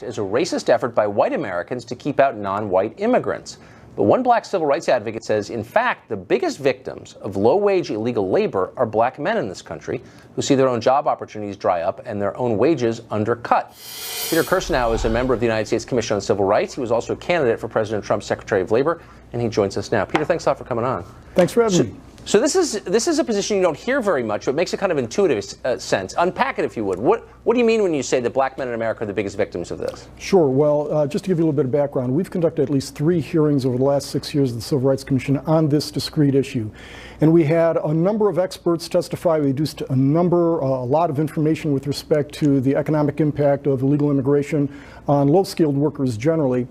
as a racist effort by white Americans to keep out non-white immigrants. But one black civil rights advocate says, in fact, the biggest victims of low-wage illegal labor are black men in this country who see their own job opportunities dry up and their own wages undercut. Peter Kirsanow is a member of the United States Commission on Civil Rights. He was also a candidate for President Trump's Secretary of Labor, and he joins us now. Peter, thanks a lot for coming on. Thanks for having me. So this is a position you don't hear very much, but makes a kind of intuitive sense. Unpack it, if you would. What do you mean when you say that black men in America are the biggest victims of this? Sure. Well, just to give you a little bit of background, we've conducted at least 3 hearings over the last 6 years of the Civil Rights Commission on this discrete issue. And we had a number of experts testify. We deduced a lot of information with respect to the economic impact of illegal immigration on low-skilled workers generally.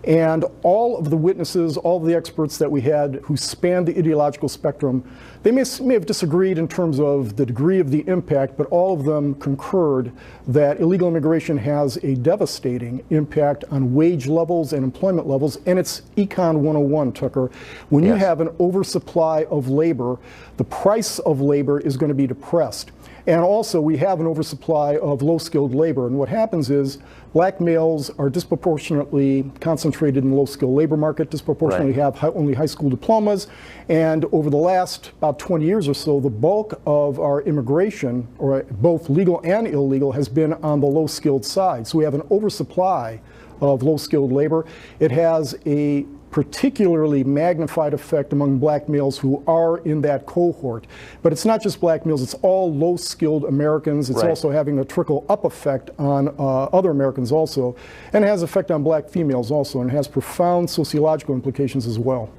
And all of the witnesses, all of the experts that we had who spanned the ideological spectrum, they may have disagreed in terms of the degree of the impact, but all of them concurred that illegal immigration has a devastating impact on wage levels and employment levels. And it's Econ 101, Tucker. When you have an oversupply of labor, the price of labor is going to be depressed. And also, we have an oversupply of low-skilled labor. And what happens is black males are disproportionately concentrated in the low-skilled labor market, disproportionately have only high school diplomas. And over the last about 20 years or so, the bulk of our immigration, or both legal and illegal, has been on the low-skilled side. So we have an oversupply of low-skilled labor. It has a particularly magnified effect among black males who are in that cohort. But it's not just black males, it's all low-skilled Americans. It's also having a trickle-up effect on other Americans also. And it has effect on black females also, and it has profound sociological implications as well.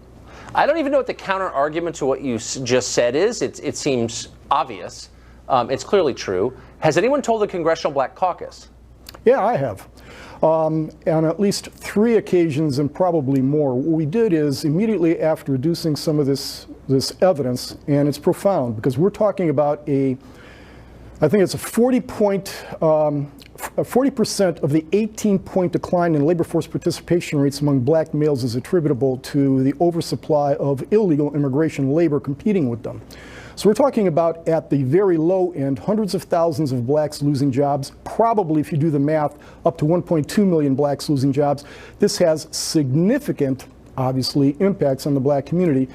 I don't even know what the counter-argument to what you just said is. It seems obvious. It's clearly true. Has anyone told the Congressional Black Caucus? Yeah, I have. On at least 3 occasions and probably more. What we did is immediately after reducing some of this evidence, and it's profound because we're talking about I think it's a 40% of the 18-point decline in labor force participation rates among black males is attributable to the oversupply of illegal immigration labor competing with them. So we're talking about, at the very low end, hundreds of thousands of blacks losing jobs, probably, if you do the math, up to 1.2 million blacks losing jobs. This has significant, obviously, impacts on the black community.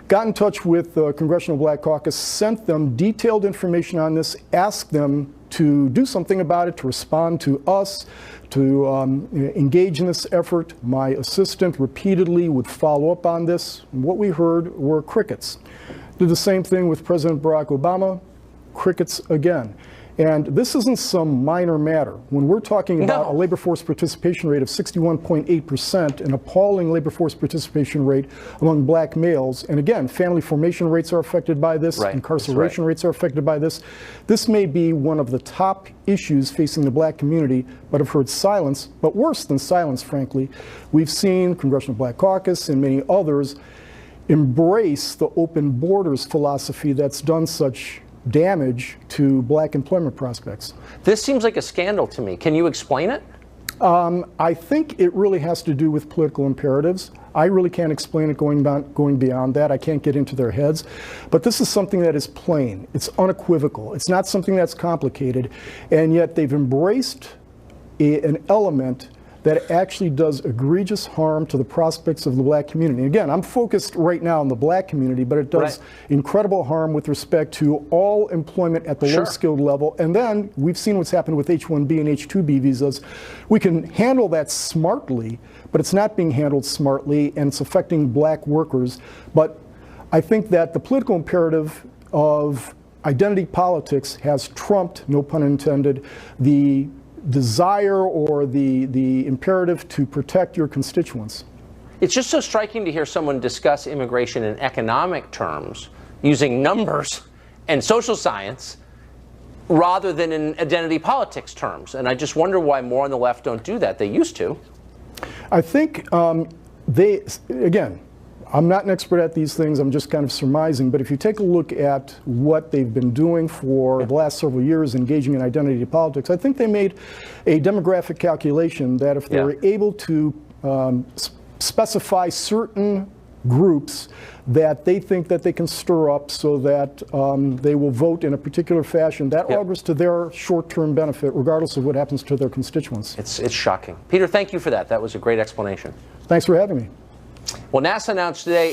Got in touch with the Congressional Black Caucus, sent them detailed information on this, asked them to do something about it, to respond to us, to engage in this effort. My assistant repeatedly would follow up on this. And what we heard were crickets. Did the same thing with President Barack Obama, crickets again. And this isn't some minor matter. When we're talking about a labor force participation rate of 61.8%, an appalling labor force participation rate among black males, and again, family formation rates are affected by this, incarceration rates are affected by this. This may be one of the top issues facing the black community, but I've heard silence, but worse than silence, frankly. We've seen Congressional Black Caucus and many others embrace the open borders philosophy that's done such damage to black employment prospects. This seems like a scandal to me. Can you explain it? I think it really has to do with political imperatives. I really can't explain it going beyond that. I can't get into their heads. But this is something that is plain. It's unequivocal. It's not something that's complicated. And yet they've embraced an element that actually does egregious harm to the prospects of the black community. And again, I'm focused right now on the black community, but it does incredible harm with respect to all employment at the low-skilled level. And then we've seen what's happened with H-1B and H-2B visas. We can handle that smartly, but it's not being handled smartly, and it's affecting black workers. But I think that the political imperative of identity politics has trumped, no pun intended, the desire or the imperative to protect your constituents. It's just so striking to hear someone discuss immigration in economic terms, using numbers and social science, rather than in identity politics terms. And I just wonder why more on the left don't do that. They used to. I think again, I'm not an expert at these things, I'm just kind of surmising, but if you take a look at what they've been doing for the last several years, engaging in identity politics, I think they made a demographic calculation that if they were able to specify certain groups that they think that they can stir up so that they will vote in a particular fashion. That augurs to their short-term benefit, regardless of what happens to their constituents. It's shocking. Peter, thank you for that. That was a great explanation. Thanks for having me. Well, NASA announced today